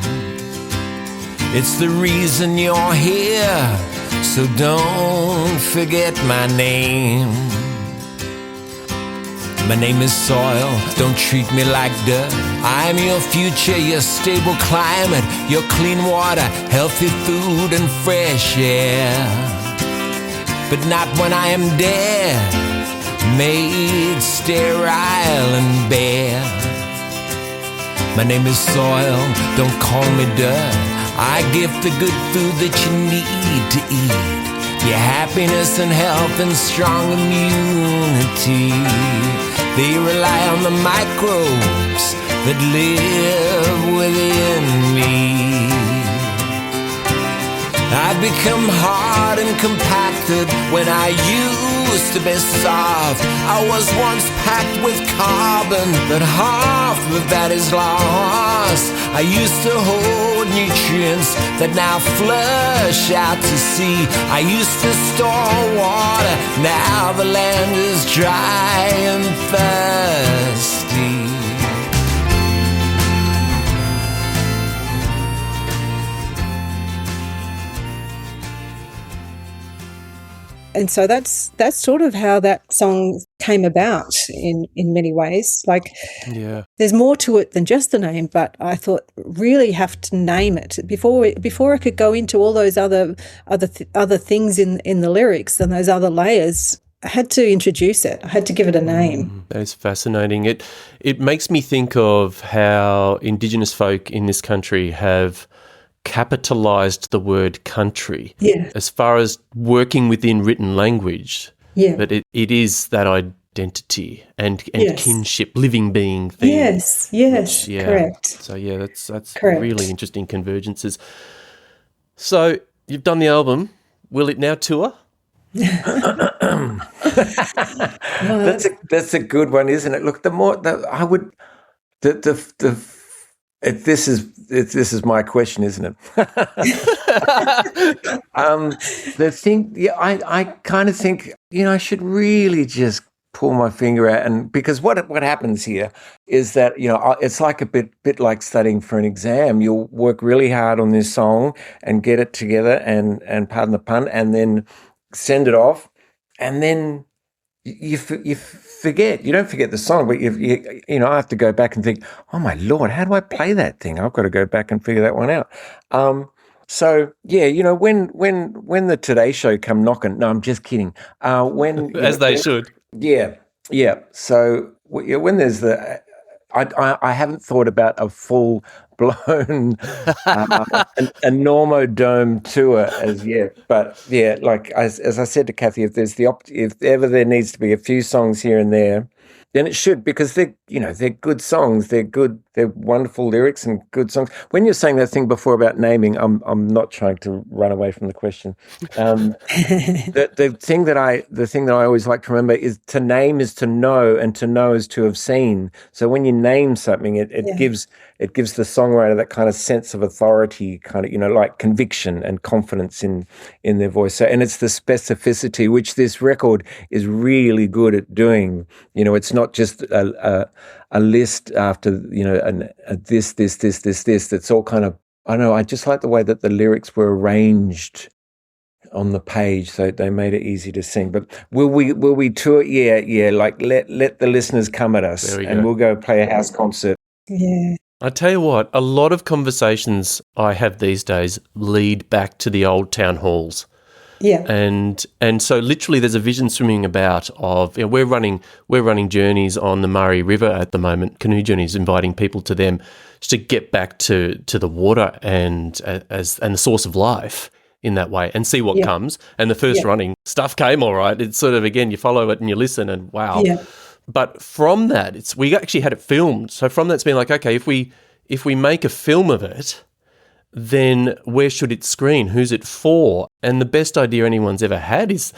It's the reason you're here, so don't forget my name. My name is Soil, don't treat me like dirt. I'm your future, your stable climate, your clean water, healthy food and fresh air. But not when I am dead, made sterile and bare. My name is Soil, don't call me dirt. I give the good food that you need to eat, your happiness and health and strong immunity. They rely on the microbes that live within me. I've become hard and compacted when I use used to be soft. I was once packed with carbon, but half of that is lost. I used to hold nutrients that now flush out to sea. I used to store water, now the land is dry and thirsty. And so that's sort of how that song came about in many ways. Like, Yeah. there's more to it than just the name, but I thought really have to name it before I could go into all those other things in the lyrics and those other layers. I had to introduce it. I had to give it a name. That is fascinating. It makes me think of how Indigenous folk in this country have capitalised the word country as far as working within written language. Yeah. But it is that identity and Yes. kinship, living being thing. Yes, correct. So that's Correct. really interesting convergences. So you've done the album. Will it now tour? That's a good one, isn't it? Look, this is my question, isn't it? The thing, I kind of think, I should really just pull my finger out, and because what happens here is that it's like a bit like studying for an exam. You'll work really hard on this song and get it together, and pardon the pun, and then send it off, and then you forget. You don't forget the song, but I have to go back and think, oh my Lord, how do I play that thing? I've got to go back and figure that one out. So yeah, when the Today Show come knocking, no, I'm just kidding. As they should. Yeah. So when there's I haven't thought about a full blown a Normodome tour as yet, but yeah, like as I said to Cathy, if ever there needs to be a few songs here and there, then it should, because they're good songs, they're wonderful lyrics and good songs. When you're saying that thing before about naming, I'm not trying to run away from the question. The thing that I always like to remember is to name is to know, and to know is to have seen. So when you name something, it gives the songwriter that kind of sense of authority, kind of like conviction and confidence in their voice. So, and it's the specificity which this record is really good at doing. It's not just a list after this. That's all kind of, I don't know. I just like the way that the lyrics were arranged on the page, so they made it easy to sing. But will we tour? Yeah. Like let the listeners come at us, and we'll go play a house concert. Yeah. I tell you what, a lot of conversations I have these days lead back to the old town halls. Yeah. And so literally there's a vision swimming about of, we're running journeys on the Murray River at the moment, canoe journeys, inviting people to them just to get back to the water and the source of life in that way, and see what comes. And the first running stuff came all right. It's sort of, again, you follow it and you listen, and wow. Yeah. But from that, we actually had it filmed. So from that, it's been like, okay, if we make a film of it, then where should it screen? Who's it for? And the best idea anyone's ever had is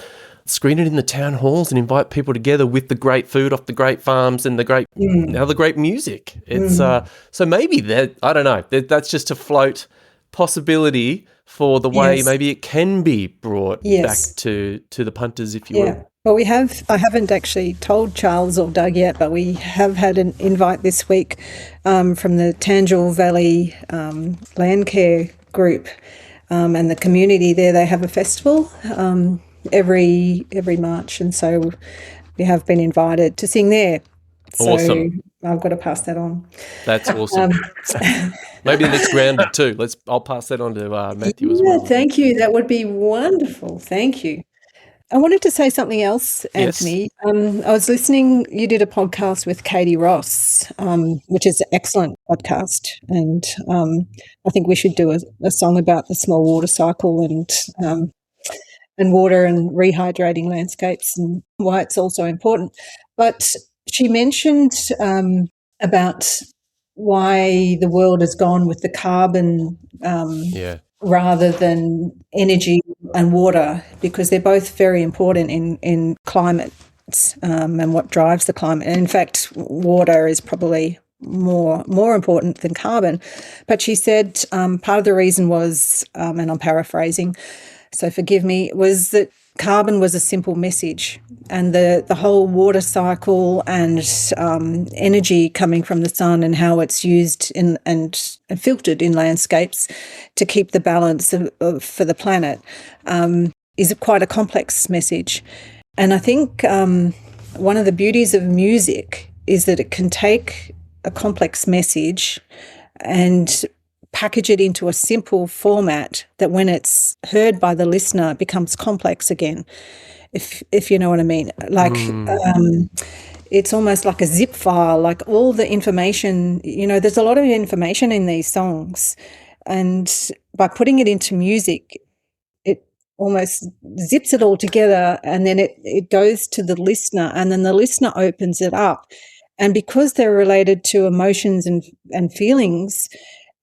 screen it in the town halls and invite people together with the great food off the great farms and the great music. It's so maybe that, I don't know, that's just to float possibility for the way maybe it can be brought back to the punters, if you will. Well, I haven't actually told Charles or Doug yet, but we have had an invite this week from the Tangel Valley Land Care Group and the community there. They have a festival every March, and so we have been invited to sing there. Awesome. So I've got to pass that on. That's awesome. Maybe the next round too. I'll pass that on to Matthew as well. Thank you. That would be wonderful. Thank you. I wanted to say something else, Anthony. Yes. I was listening, you did a podcast with Katie Ross, which is an excellent podcast. And I think we should do a song about the small water cycle and water and rehydrating landscapes and why it's also important. But she mentioned about why the world has gone with the carbon rather than energy and water, because they're both very important in climate and what drives the climate. And in fact, water is probably more important than carbon. But she said part of the reason was, and I'm paraphrasing, so forgive me, was that carbon was a simple message, and the whole water cycle and energy coming from the sun and how it's used and filtered in landscapes to keep the balance for the planet is quite a complex message. And I think one of the beauties of music is that it can take a complex message and package it into a simple format that when it's heard by the listener it becomes complex again, if you know what I mean. Like it's almost like a zip file, like all the information, there's a lot of information in these songs, and by putting it into music it almost zips it all together, and then it goes to the listener, and then the listener opens it up. And because they're related to emotions and feelings,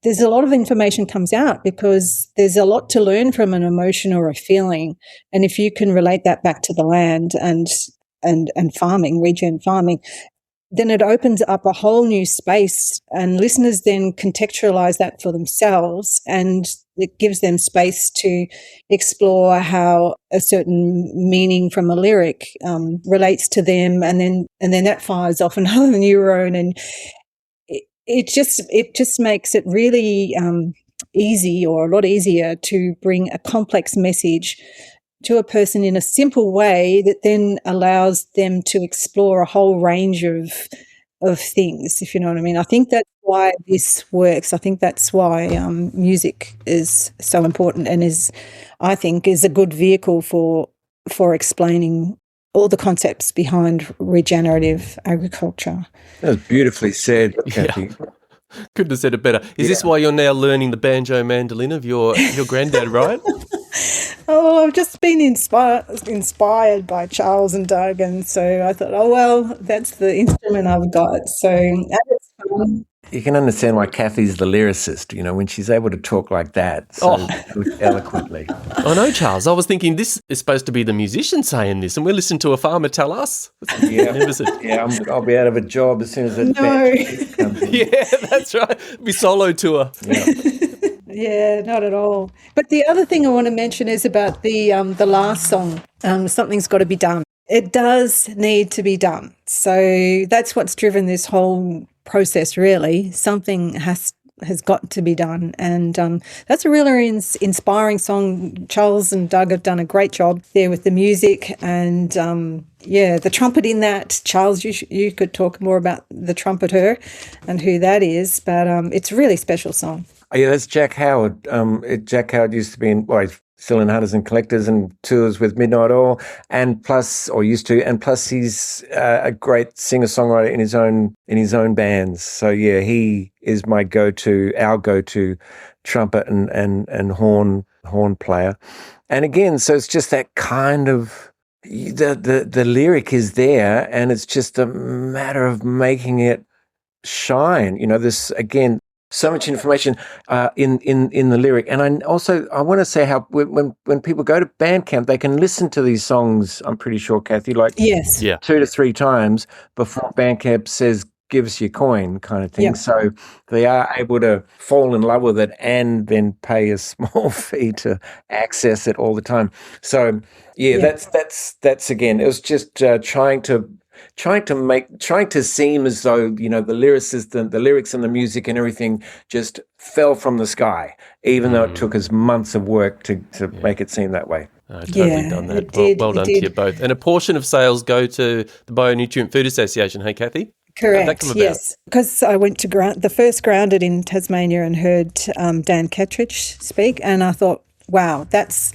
there's a lot of information comes out, because there's a lot to learn from an emotion or a feeling. And if you can relate that back to the land and farming, regen farming, then it opens up a whole new space, and listeners then contextualize that for themselves, and it gives them space to explore how a certain meaning from a lyric relates to them, and then that fires off another neuron, and it just makes it really easy, or a lot easier, to bring a complex message to a person in a simple way that then allows them to explore a whole range of things, if you know what I mean. I think that's why this works. I think that's why music is so important, and I think is a good vehicle for explaining all the concepts behind regenerative agriculture. That was beautifully said, Cathy. Yeah. Couldn't have said it better. Is this why you're now learning the banjo mandolin of your granddad, right? Oh, I've just been inspired by Charles and Doug, and so I thought, oh, well, that's the instrument I've got. So it's fun. You can understand why Cathy's the lyricist, when she's able to talk like that so eloquently. I know, Charles. I was thinking this is supposed to be the musician saying this, and we're listening to a farmer tell us. I'll be out of a job as soon as that band comes in. Yeah, that's right. Be solo tour. Yeah. Yeah, not at all. But the other thing I want to mention is about the last song, Something's Got to Be Done. It does need to be done. So that's what's driven this whole process, really. Something has got to be done. And that's a really inspiring song. Charles and Doug have done a great job there with the music, and the trumpet in that. Charles, you could talk more about the trumpeter and who that is, but it's a really special song. Oh, yeah, that's Jack Howard. Jack Howard used to be he's still in Hunters and Collectors and tours with Midnight Oil, and plus he's a great singer-songwriter in his own bands. So yeah, he is our go-to trumpet and horn player. And again, so it's just that kind of the lyric is there, and it's just a matter of making it shine. This again. So much information in the lyric. And I want to say how when people go to Bandcamp, they can listen to these songs, I'm pretty sure, Cathy, yes. 2 to 3 times before Bandcamp says, give us your coin kind of thing. Yep. So they are able to fall in love with it and then pay a small fee to access it all the time. So, that's again, it was just trying to seem as though the lyricist, the lyrics and the music and everything just fell from the sky, even though it took us months of work to make it seem that way. Totally done that. Well done to you both. And a portion of sales go to the Bionutrient Food Association. Hey, Cathy? Correct. Yes, because I went to the first Grounded in Tasmania and heard Dan Kettridge speak, and I thought, wow, that's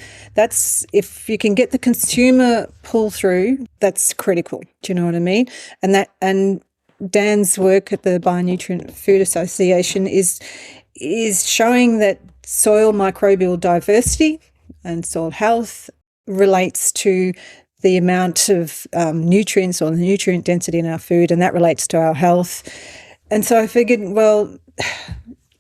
if you can get the consumer pull through, that's critical. Do you know what I mean? And Dan's work at the Bionutrient Food Association is showing that soil microbial diversity and soil health relates to the amount of nutrients or the nutrient density in our food, and that relates to our health. And so I figured, well,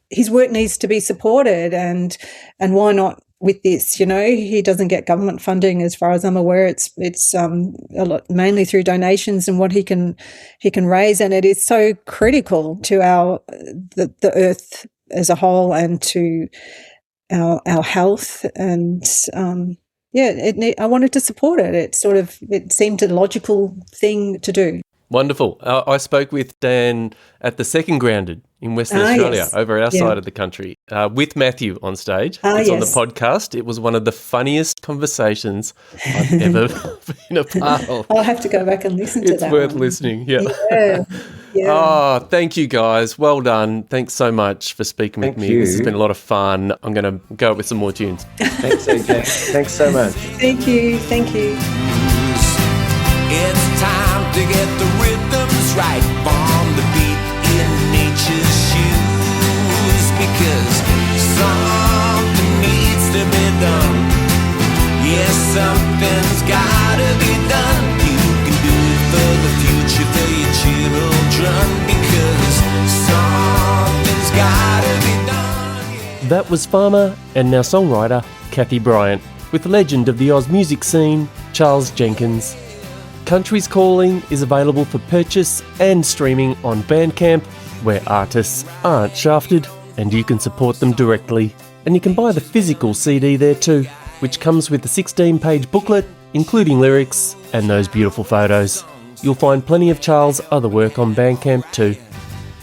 his work needs to be supported, and why not with this. You know, he doesn't get government funding, as far as I'm aware. It's a lot mainly through donations and what he can raise, and it is so critical to the earth as a whole and to our health. And I wanted to support it. It seemed a logical thing to do. Wonderful. I spoke with Dan at the second Grounded in Western Australia, yes. over our side of the country, with Matthew on stage. It's on the podcast. It was one of the funniest conversations I've ever been a part of. I'll have to go back and listen to that. It's worth listening, Yeah. Oh, thank you guys. Well done. Thanks so much for speaking with me. This has been a lot of fun. I'm going to go with some more tunes. Thanks, AJ. Thanks so much. Thank you. It's time to get the rhythms right, bomb the beat in nature's shoes, because something needs to be done. Yes, something's gotta be done. You can do it for the future, for your children, because something's gotta be done. That was farmer and now songwriter Cathy Briant with the legend of the Oz music scene, Charles Jenkins. Country's Calling is available for purchase and streaming on Bandcamp, where artists aren't shafted and you can support them directly. And you can buy the physical CD there too, which comes with a 16-page booklet, including lyrics and those beautiful photos. You'll find plenty of Charles' other work on Bandcamp too.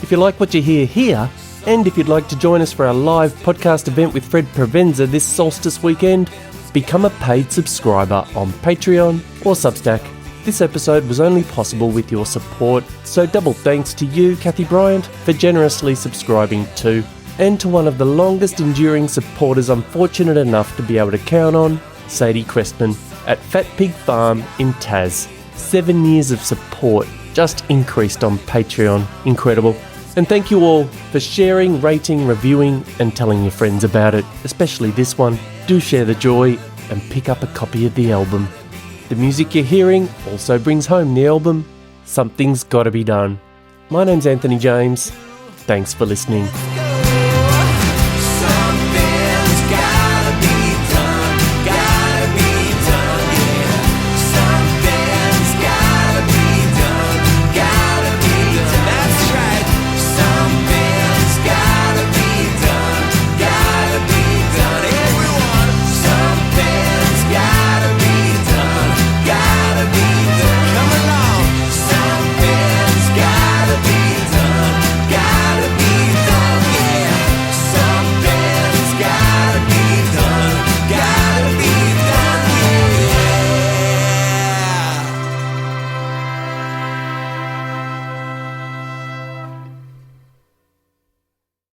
If you like what you hear here, and if you'd like to join us for our live podcast event with Fred Provenza this solstice weekend, become a paid subscriber on Patreon or Substack. This episode was only possible with your support, so double thanks to you, Cathy Briant, for generously subscribing too, and to one of the longest enduring supporters I'm fortunate enough to be able to count on, Sadie Crestman, at Fat Pig Farm in Tas. 7 years of support just increased on Patreon. Incredible. And thank you all for sharing, rating, reviewing, and telling your friends about it, especially this one. Do share the joy and pick up a copy of the album. The music you're hearing also brings home the album, Something's Gotta Be Done. My name's Anthony James. Thanks for listening.